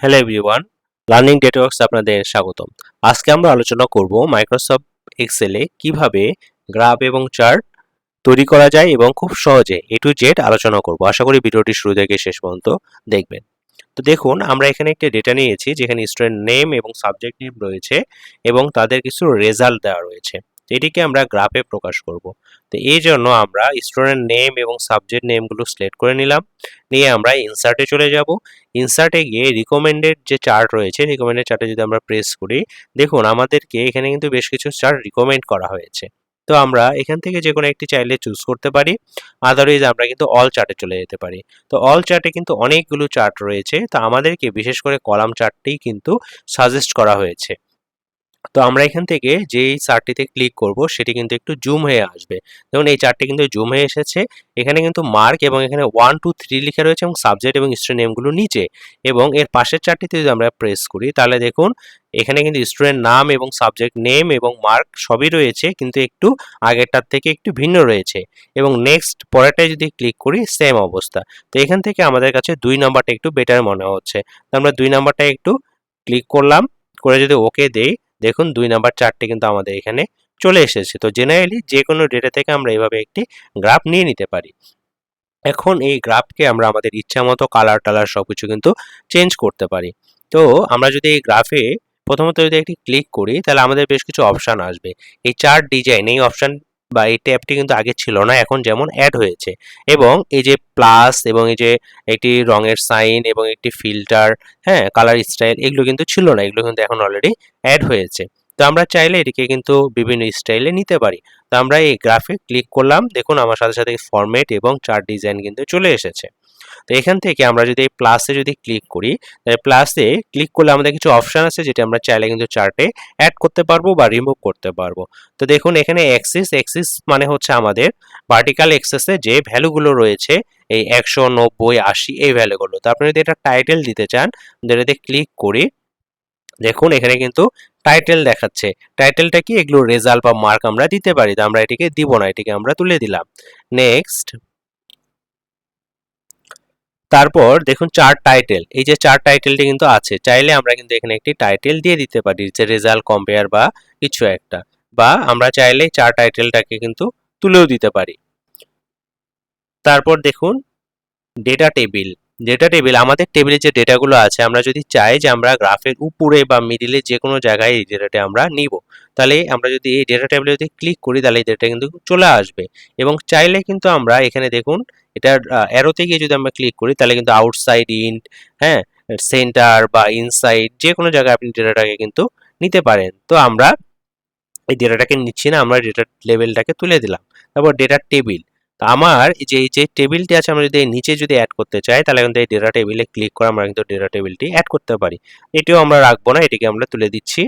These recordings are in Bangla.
হ্যালো এভরিওয়ান, লার্নিং ডেটাওয়ার্কস আপনাদের স্বাগতম। আজকে আমরা আলোচনা করব মাইক্রোসফট এক্সেলে কিভাবে গ্রাফ এবং চার্ট তৈরি করা যায় এবং খুব সহজে এ টু জেড আলোচনা করব। আশা করি ভিডিওটি শুরু থেকে শেষ পর্যন্ত দেখবেন। তো দেখুন, আমরা এখানে একটা ডেটা নিয়েছি যেখানে স্টুডেন্ট নেম এবং সাবজেক্ট নেম রয়েছে এবং তাদের কিছু রেজাল্ট দেওয়া রয়েছে। তো এটিকে আমরা গ্রাফে প্রকাশ করব। তো এই জন্য আমরা স্টুডেন্ট নেম এবং সাবজেক্ট নেমগুলো সিলেক্ট করে নিলাম, নিয়ে আমরা ইনসার্টে চলে যাব। ইনসার্টে গিয়ে রিকমেন্ডেড যে চার্ট রয়েছে, রিকমেন্ডেড চার্টে যদি আমরা প্রেস করি, দেখুন আমাদেরকে এখানে কিন্তু বেশ কিছু চার্ট রিকমেন্ড করা হয়েছে। তো আমরা এখান থেকে যে কোনো একটি চাইলে চুজ করতে পারি, আদারওয়াইজ আমরা কিন্তু অল চার্টে চলে যেতে পারি। তো অল চার্টে কিন্তু অনেকগুলো চার্ট রয়েছে, তো আমাদেরকে বিশেষ করে কলাম চার্টটি কিন্তু সাজেস্ট করা হয়েছে। তো আমরা এখান থেকে যেই চার্টটিতে ক্লিক করব সেটি কিন্তু একটু জুম হয়ে আসবে। দেখুন এই চার্টটি কিন্তু জুম হয়ে এসেছে। এখানে কিন্তু মার্ক এবং এখানে 1 2 3 লেখা রয়েছে এবং সাবজেক্ট এবং স্টুডেন্ট নেমগুলো নিচে, এবং এর পাশের চার্টটিতে যদি আমরা প্রেস করি তাহলে দেখুন এখানে কিন্তু স্টুডেন্ট নাম এবং সাবজেক্ট নেম এবং মার্ক সবই রয়েছে, কিন্তু একটু আগেরটার থেকে একটু ভিন্ন রয়েছে। এবং নেক্সট পরেরটায় যদি ক্লিক করি সেম অবস্থা। তো এখান থেকে আমাদের কাছে 2 নাম্বারটা একটু বেটার মনে হচ্ছে। তো আমরা 2 নাম্বারটা একটু ক্লিক করলাম, করে যদি ওকে দেই, দেখুন 2 নাম্বার চার্টটি কিন্তু আমাদের এখানে চলে এসেছে। তো জেনারেলি যে কোনো ডেটা থেকে আমরা এভাবে একটি গ্রাফ নিয়ে নিতে পারি। এখন এই গ্রাফকে আমরা আমাদের ইচ্ছা মতো কালার টালার সবকিছু কিন্তু চেঞ্জ করতে পারি। তো আমরা যদি এই গ্রাফে প্রথমত যদি একটি ক্লিক করি তাহলে আমাদের বেশ কিছু অপশান আসবে। এই চার্ট ডিজাইন এই অপশান বা এই ট্যাবটি কিন্তু আগে ছিল না, এখন যেমন অ্যাড হয়েছে। এবং এই যে প্লাস এবং এই যে একটি রঙের সাইন এবং একটি ফিল্টার, হ্যাঁ, কালার স্টাইল, এগুলো কিন্তু ছিল না, এগুলো কিন্তু এখন অলরেডি অ্যাড হয়েছে। তো আমরা চাইলে এটিকে কিন্তু বিভিন্ন স্টাইলে নিতে পারি। তো আমরা এই গ্রাফে ক্লিক করলাম, দেখুন আমার সাথে সাথে ফরম্যাট এবং চার্ট ডিজাইন কিন্তু চলে এসেছে। তো এখান থেকে আমরা যদি এই প্লাসে যদি ক্লিক করি, তাহলে প্লাসে ক্লিক করলে আমাদের কিছু অপশন আছে যেটা আমরা চাইলে কিন্তু চার্টে অ্যাড করতে পারবো বা রিমুভ করতে পারবো। তো দেখুন এখানে এক্সিস, এক্সিস মানে হচ্ছে আমাদের ভার্টিক্যাল এক্সিসে যে ভ্যালুগুলো রয়েছে, এই 100 90 80 এই ভ্যালুগুলো। তো আপনি যদি এটা টাইটেল দিতে চান, এটাতে ক্লিক করি, দেখুন এখানে কিন্তু টাইটেল দেখাচ্ছে। টাইটেলটা কি, এগুলো রেজাল্ট বা মার্ক আমরা দিতে পারি। তো আমরা এটিকে দিব না, এটিকে আমরা তুলে দিলাম। নেক্সট, তারপর দেখুন চার্ট টাইটেল, এই যে চার্ট টাইটেলটি কিন্তু আছে, চাইলে আমরা কিন্তু এখানে একটি টাইটেল দিয়ে দিতে পারি যে রেজাল্ট কম্পেয়ার বা কিছু একটা, বা আমরা চাইলে চার্ট টাইটেলটাকে কিন্তু তুলেও দিতে পারি। তারপর দেখুন ডেটা টেবিল। ডেটা টেবিল আমাদের টেবিলে যে ডেটাগুলো আছে, আমরা যদি চাই যে আমরা গ্রাফের উপরে বা মিডিলে যে কোনো জায়গায় এই ডেটাটা আমরা নিব, তাহলে আমরা যদি এই ডেটা টেবিলে যদি ক্লিক করি তাহলে এই ডেটা কিন্তু চলে আসবে। এবং চাইলে কিন্তু আমরা এখানে দেখুন এটার অ্যারোতে গিয়ে যদি আমরা ক্লিক করি তাহলে কিন্তু আউটসাইড ইন, হ্যাঁ, সেন্টার বা ইনসাইড যে কোনো জায়গায় আপনি ডেটাটাকে কিন্তু নিতে পারেন। তো আমরা এই ডেটাটাকে নিচ্ছি না, আমরা ডেটা লেভেলটাকে তুলে দিলাম। তারপর ডেটা টেবিল, তো আমার এই যে টেবিলটি আছে, আমরা যদি এর নিচে যদি অ্যাড করতে চাই তাহলে কিন্তু এই ডেটা টেবিলে ক্লিক করে আমরা কিন্তু ডেটা টেবিলটি অ্যাড করতে পারি। এটিও আমরা রাখবো না, এটিকে আমরা তুলে দিচ্ছি।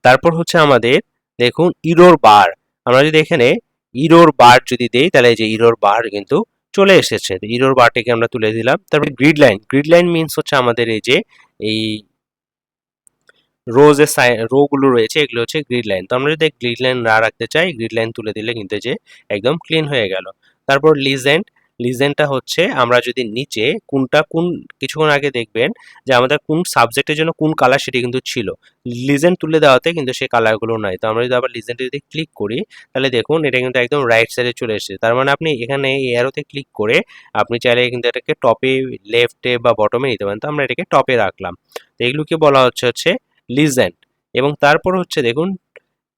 তারপর হচ্ছে আমাদের দেখুন ইরোর বার, আমরা যদি এখানে ইরোর বার যদি দেই তাহলে এই যে ইরোর বার কিন্তু চলে এসেছে। ইরোর বারটিকে আমরা তুলে দিলাম। তারপর grid line, grid line means হচ্ছে আমাদের এই যে এই রো গুলো রয়েছে, এগুলো হচ্ছে গ্রিড লাইন। তো আমরা যদি গ্রিড লাইন না রাখতে চাই, গ্রিড লাইন তুলে দিলে কিন্তু যে একদম ক্লিন হয়ে গেল। তারপর লিজেন্ড, লিজেন্ডটা হচ্ছে আমরা যদি নিচে কোন কিছুক্ষণ আগে দেখবেন যে আমাদের কোন সাবজেক্টের জন্য কোন কালার সেটি কিন্তু ছিল, লিজেন্ড তুলে দেওয়াতে কিন্তু সেই কালারগুলো নাই। তো আমরা যদি আবার লিজেন্ডে যদি ক্লিক করি তাহলে দেখুন এটা কিন্তু একদম রাইট সাইডে চলে এসেছে। তার মানে আপনি এখানে এই অ্যারোতে ক্লিক করে আপনি চাইলে কিন্তু এটাকে টপে, লেফটে বা বটমে নিতে পারেন। তো আমরা এটাকে টপে রাখলাম। তো এগুলোকে বলা হচ্ছে লিজেন্ড। এবং তারপর হচ্ছে দেখুন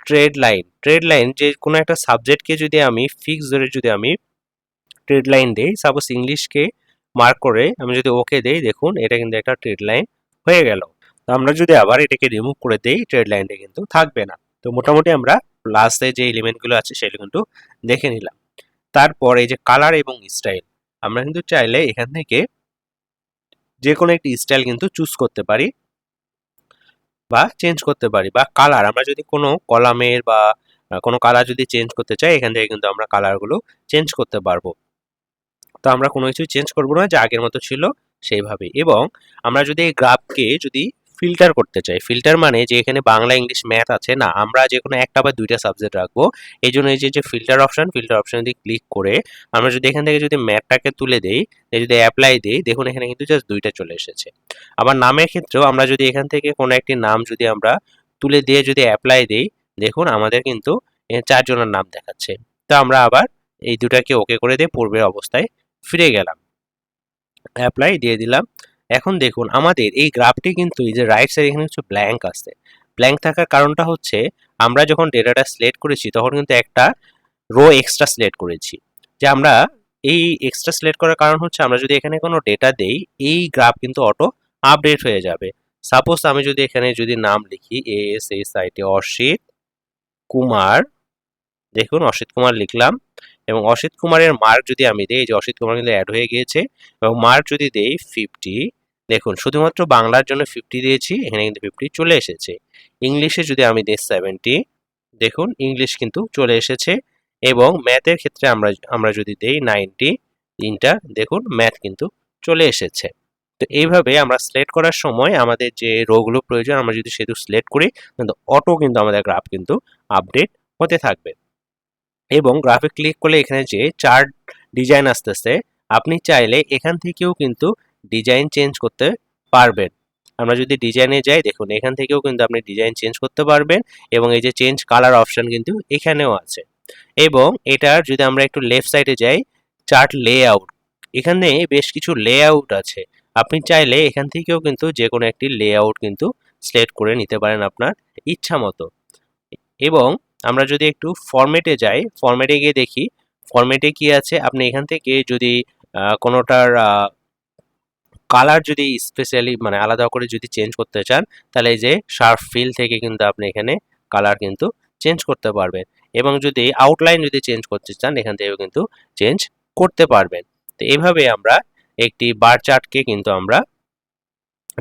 ট্রেড লাইন, ট্রেড লাইন যে কোনো একটা সাবজেক্টকে যদি আমি ফিক্স ধরে যদি আমি ট্রেড লাইন দেই, সাপোজ ইংলিশকে মার্ক করে আমি যদি ওকে দেই, দেখুন এটা কিন্তু একটা ট্রেড লাইন হয়ে গেল। তো আমরা যদি আবার এটাকে রিমুভ করে দেই, ট্রেড লাইনটা কিন্তু থাকবে না। তো মোটামুটি আমরা প্লাসে যে এলিমেন্টগুলো আছে সেগুলো কিন্তু দেখে নিলাম। তারপর এই যে কালার এবং স্টাইল, আমরা কিন্তু চাইলে এখান থেকে যে কোনো একটি স্টাইল কিন্তু চুজ করতে পারি বা চেঞ্জ করতে পারি। বা কালার, আমরা যদি কোনো কলামের বা কোনো কালার যদি চেঞ্জ করতে চাই, এখান থেকে কিন্তু আমরা কালারগুলো চেঞ্জ করতে পারবো। তো আমরা কোনো কিছু চেঞ্জ করবো না, যে আগের মতো ছিল সেইভাবে। এবং আমরা যদি এই গ্রাফকে যদি ফিল্টার করতে চাই। ফিল্টার মানে যে এখানে বাংলা, ইংলিশ, ম্যাথ আছে না, আমরা যেকোনো একটা বা দুইটা সাবজেক্ট রাখবো। এই জন্য এই যে ফিল্টার অপশন, ফিল্টার অপশন দিয়ে ক্লিক করে আমরা যদি এখান থেকে যদি ম্যাথটাকে তুলে দেই, যদি অ্যাপ্লাই দিই, দেখুন এখানে কিন্তু জাস্ট দুইটা চলে এসেছে। আবার নামের ক্ষেত্রেও আমরা যদি এখান থেকে কোনো একটি নাম যদি আমরা তুলে দিয়ে যদি অ্যাপ্লাই দিই, দেখুন আমাদের কিন্তু 4 জনের নাম দেখাচ্ছে। তো আমরা আবার এই দুটাকে ওকে করে দিয়ে পূর্বের অবস্থায় ফিরে গেলাম, অ্যাপ্লাই দিয়ে দিলাম। এখন দেখুন আমাদের এই গ্রাফটি কিন্তু এই যে রাইট সাইড এখানে হচ্ছে ব্ল্যাঙ্ক আছে। ব্ল্যাঙ্ক থাকার কারণটা হচ্ছে আমরা যখন ডেটাটা সিলেক্ট করেছি তখন কিন্তু একটা রো এক্সট্রা সিলেক্ট করেছি। যে আমরা এই এক্সট্রা সিলেক্ট করার কারণ হচ্ছে আমরা যদি এখানে কোনো ডেটা দেই, এই গ্রাফ কিন্তু অটো আপডেট হয়ে যাবে। সাপোজ আমি যদি এখানে যদি নাম লিখি ASHIT অসিত কুমার, দেখুন অসিত কুমার লিখলাম, এবং অসিত কুমারের মার্ক যদি আমি দিই, এই যে অসিত কুমার কিন্তু অ্যাড হয়ে গিয়েছে, এবং মার্ক যদি দেই 50, দেখুন শুধুমাত্র বাংলার জন্য 50 দিয়েছি, এখানে কিন্তু 50 চলে এসেছে। ইংলিশে যদি আমি দিই 70, দেখুন ইংলিশ কিন্তু চলে এসেছে, এবং ম্যাথের ক্ষেত্রে আমরা যদি দেই 90, তিনটা দেখুন ম্যাথ কিন্তু চলে এসেছে। তো এইভাবে আমরা সিলেক্ট করার সময় আমাদের যে রোগুলো প্রয়োজন আমরা যদি সেগুলো সিলেক্ট করি, কিন্তু অটো কিন্তু আমাদের গ্রাফ কিন্তু আপডেট হতে থাকবে। এবং গ্রাফে ক্লিক করলে এখানে যে চার্ট ডিজাইন আসতেছে, আপনি চাইলে এখান থেকেও কিন্তু ডিজাইন চেঞ্জ করতে পারবেন। আমরা যদি ডিজাইনে যাই, দেখুন এখান থেকেও কিন্তু আপনি ডিজাইন চেঞ্জ করতে পারবেন, এবং এই যে চেঞ্জ কালার অপশন কিন্তু এখানেও আছে। এবং এটার যদি আমরা একটু লেফট সাইডে যাই, চার্ট লেআউট, এখানে বেশ কিছু লেআউট আছে। আপনি চাইলে এখান থেকেও কিন্তু যে কোনো একটি লেআউট কিন্তু সিলেক্ট করে নিতে পারেন আপনার ইচ্ছা মতো। এবং আমরা যদি একটু ফরম্যাটে যাই, ফরম্যাটে গিয়ে দেখি ফরম্যাটে কি আছে। আপনি এখান থেকে যদি কোনোটার কালার যদি স্পেশালি মানে আলাদা করে যদি চেঞ্জ করতে চান, তাহলে এই যে শার্প ফিল থেকে কিন্তু আপনি এখানে কালার কিন্তু চেঞ্জ করতে পারবেন। এবং যদি আউটলাইন যদি চেঞ্জ করতে চান, এখান থেকেও কিন্তু চেঞ্জ করতে পারবেন। তো এইভাবে আমরা একটি বার চার্টকে কিন্তু আমরা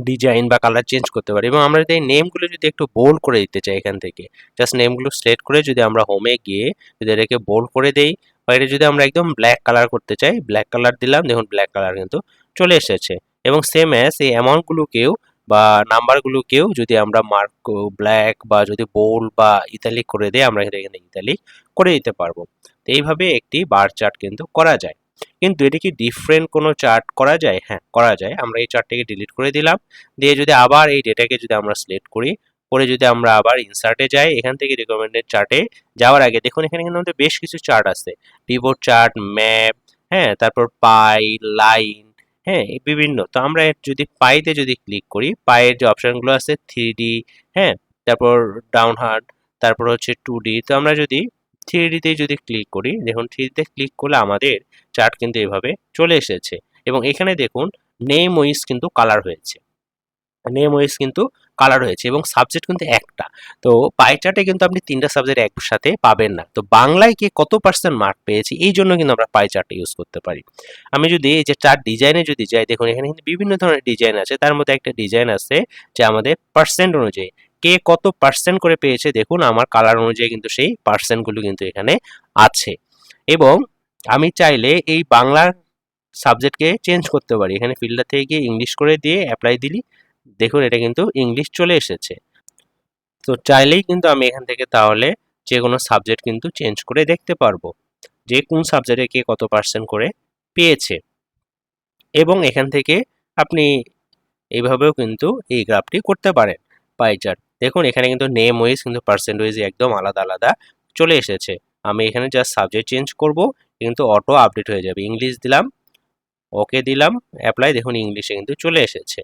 ডিজাইন বা কালার চেঞ্জ করতে পারি। এবং আমরা যদি এই নেমগুলো যদি একটু বোল্ড করে দিতে চাই, এখান থেকে জাস্ট নেমগুলো সিলেক্ট করে যদি আমরা হোমে গিয়ে যদি এটাকে বোল্ড করে দেই, বা এটা যদি আমরা একদম ব্ল্যাক কালার করতে চাই, ব্ল্যাক কালার দিলাম, দেখুন ব্ল্যাক কালার কিন্তু চলে এসেছে। এবং সেম অ্যাজ এই অ্যামাউন্টগুলোকেও বা নাম্বারগুলোকেও যদি আমরা মার্ক ব্ল্যাক বা যদি বোল্ড বা ইতালিক করে দেই, আমরা এখানে ইতালিক করে দিতে পারবো। তো এইভাবে একটি বার চার্ট কিন্তু করা যায়। কিন্তু এটা কি ডিফারেন্ট কোনো চার্ট করা যায়? হ্যাঁ, করা যায়। আমরা এই চার্টটাকে ডিলিট করে দিলাম। দিয়ে যদি আবার এই ডেটাকে যদি আমরা সিলেক্ট করি, করে যদি আমরা আবার ইনসার্টে যাই, এখান থেকে রিকমেন্ডেড চার্টে যাওয়ার আগে দেখুন এখানে কিন্তু আমাদের বেশ কিছু চার্ট আছে। পিভট চার্ট, ম্যাপ, হ্যাঁ, তারপর পাই, লাইন, হ্যাঁ, এই বিভিন্ন। তো আমরা যদি পাইতে যদি ক্লিক করি, পাইয়ের যে অপশনগুলো আছে 3D, হ্যাঁ, তারপর ডাউন হার্ট, তারপর হচ্ছে 2D। তো আমরা যদি 3D তে যদি ক্লিক করি, দেখুন 3D তে ক্লিক করলে আমাদের চার্ট কিন্তু এভাবে চলে এসেছে। এবং এখানে দেখুন নেম ওয়াইজ কিন্তু কালার হয়েছে, নেম ওয়াইজ কিন্তু কালার হয়েছে, এবং সাবজেক্ট কিন্তু একটা। তো পাই চার্টে কিন্তু আপনি তিনটা সাবজেক্ট একসাথে পাবেন না। তো বাংলায় কে কত পার্সেন্ট মার্ক পেয়েছি, এই জন্য কিন্তু আমরা পাই চার্টটা ইউজ করতে পারি। আমি যদি এই যে চার্ট ডিজাইনে যদি যাই, দেখুন এখানে কিন্তু বিভিন্ন ধরনের ডিজাইন আছে। তার মধ্যে একটা ডিজাইন আছে যে আমাদের পার্সেন্ট অনুযায়ী কে কত পার্সেন্ট করে পেয়েছে, দেখুন আমার কালার অনুযায়ী কিন্তু সেই পার্সেন্টগুলো কিন্তু এখানে আছে। এবং আমি চাইলে এই বাংলার সাবজেক্টকে চেঞ্জ করতে পারি। এখানে ফিল্টার থেকে গিয়ে ইংলিশ করে দিয়ে অ্যাপ্লাই দিলি, দেখুন এটা কিন্তু ইংলিশ চলে এসেছে। তো চাইলেই কিন্তু আমি এখান থেকে তাহলে যে কোনো সাবজেক্ট কিন্তু চেঞ্জ করে দেখতে পারবো যে কোন সাবজেক্টে কে কত পার্সেন্ট করে পেয়েছে। এবং এখান থেকে আপনি এইভাবেও কিন্তু এই গ্রাফটি করতে পারেন পাই চার্ট। দেখুন এখানে কিন্তু নেম ওয়াইজ কিন্তু পার্সেন্ট ওয়াইজ একদম আলাদা আলাদা চলে এসেছে। আমি এখানে জাস্ট সাবজেক্ট চেঞ্জ করব, কিন্তু অটো আপডেট হয়ে যাবে। ইংলিশ দিলাম, ওকে দিলাম, অ্যাপ্লাই, দেখুন ইংলিশে কিন্তু চলে এসেছে।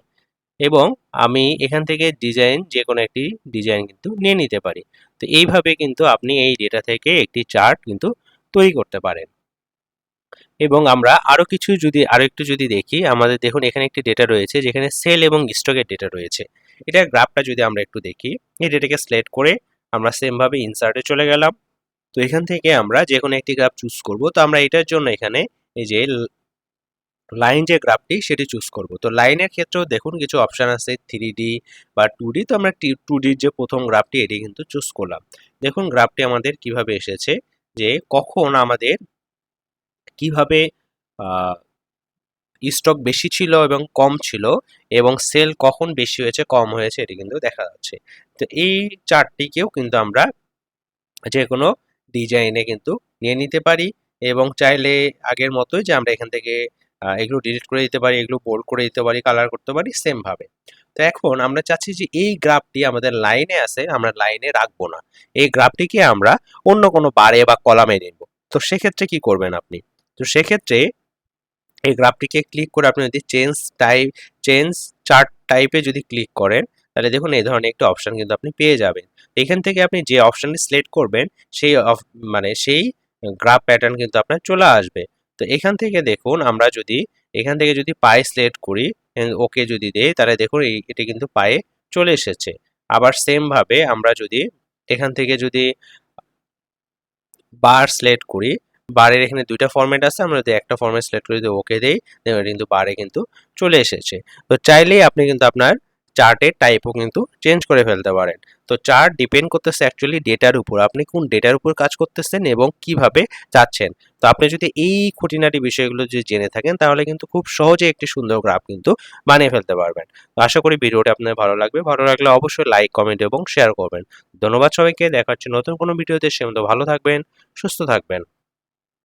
এবং আমি এখান থেকে ডিজাইন যে কোনো একটি ডিজাইন কিন্তু নিয়ে নিতে পারি। তো এইভাবে কিন্তু আপনি এই ডেটা থেকে একটি চার্ট কিন্তু তৈরি করতে পারেন। এবং আমরা আরো একটু যদি দেখি, আমাদের দেখুন এখানে একটি ডেটা রয়েছে যেখানে সেল এবং স্টকের ডেটা রয়েছে। এটার গ্রাফটা যদি আমরা একটু দেখি, এই ডেটাকে সিলেক্ট করে আমরা সেম ভাবে ইনসার্টে চলে গেলাম। তো এখান থেকে আমরা যে কোনো একটি গ্রাফ চুজ করব। তো আমরা এটার জন্য এখানে এই যে লাইন যে গ্রাফটি সেটি চুজ করব। তো লাইনের ক্ষেত্রেও দেখুন কিছু অপশন আছে 3D বা 2D। তো আমরা 2D যে প্রথম গ্রাফটি এটি কিন্তু চুজ করলাম। দেখুন গ্রাফটি আমাদের কিভাবে এসেছে, যে কখন আমাদের কিভাবে স্টক বেশি ছিল এবং কম ছিল এবং সেল কখন বেশি হয়েছে কম হয়েছে এটি কিন্তু দেখা যাচ্ছে। তো এই চার্টটিকেও কিন্তু আমরা যে কোনো ডিজাইনে কিন্তু নিয়ে নিতে পারি এবং চাইলে আগের মতোই যে আমরা এখান থেকে এগুলো ডিলিট করে দিতে পারি, এগুলো বোল্ড করে দিতে পারি, কালার করতে পারি সেম ভাবে। তো এখন আমরা চাচ্ছি যে এই গ্রাফটি আমাদের লাইনে আছে, আমরা লাইনে রাখবো না, এই গ্রাফটিকে আমরা অন্য কোনো বারে বা কলামে নিব। তো সেক্ষেত্রে কি করবেন আপনি? তো সেক্ষেত্রে এই গ্রাফটিকে ক্লিক করে আপনি যদি চেঞ্জ চার্ট টাইপে যদি ক্লিক করেন তাহলে দেখুন এই ধরনের একটি অপশন কিন্তু আপনি পেয়ে যাবেন। এখান থেকে আপনি যে অপশনটি সিলেক্ট করবেন সেই সেই গ্রাফ প্যাটার্ন কিন্তু আপনার চলে আসবে। তো এখান থেকে দেখুন আমরা যদি এখান থেকে যদি পায়ে সিলেক্ট করি, ওকে যদি দেই তাহলে দেখুন এটি কিন্তু পায়ে চলে এসেছে। আবার সেম ভাবে আমরা যদি এখান থেকে যদি বার সিলেক্ট করি, বারের এখানে দুইটা ফরম্যাট আছে, আমরা যদি একটা ফরম্যাট সিলেক্ট করে যদি ওকে দেই দেখুন কিন্তু বারে কিন্তু চলে এসেছে। তো চাইলেই আপনি কিন্তু আপনার চার্টের টাইপও কিন্তু চেঞ্জ করে ফেলতে পারেন। তো চার্ট ডিপেন্ড করতেছে অ্যাকচুয়ালি ডেটার উপর, আপনি কোন ডেটার উপর কাজ করতেছেন এবং কিভাবে চাচ্ছেন। তো আপনি যদি এই খুঁটিনাটি বিষয়গুলো যদি জেনে থাকেন তাহলে কিন্তু খুব সহজে একটি সুন্দর গ্রাফ কিন্তু বানিয়ে ফেলতে পারবেন। তো আশা করি ভিডিওটা আপনার ভালো লাগবে, ভালো লাগলে অবশ্যই লাইক কমেন্ট এবং শেয়ার করবেন। ধন্যবাদ সবাইকে, দেখা হচ্ছে নতুন কোনো ভিডিওতে, সে মতো ভালো থাকবেন, সুস্থ থাকবেন।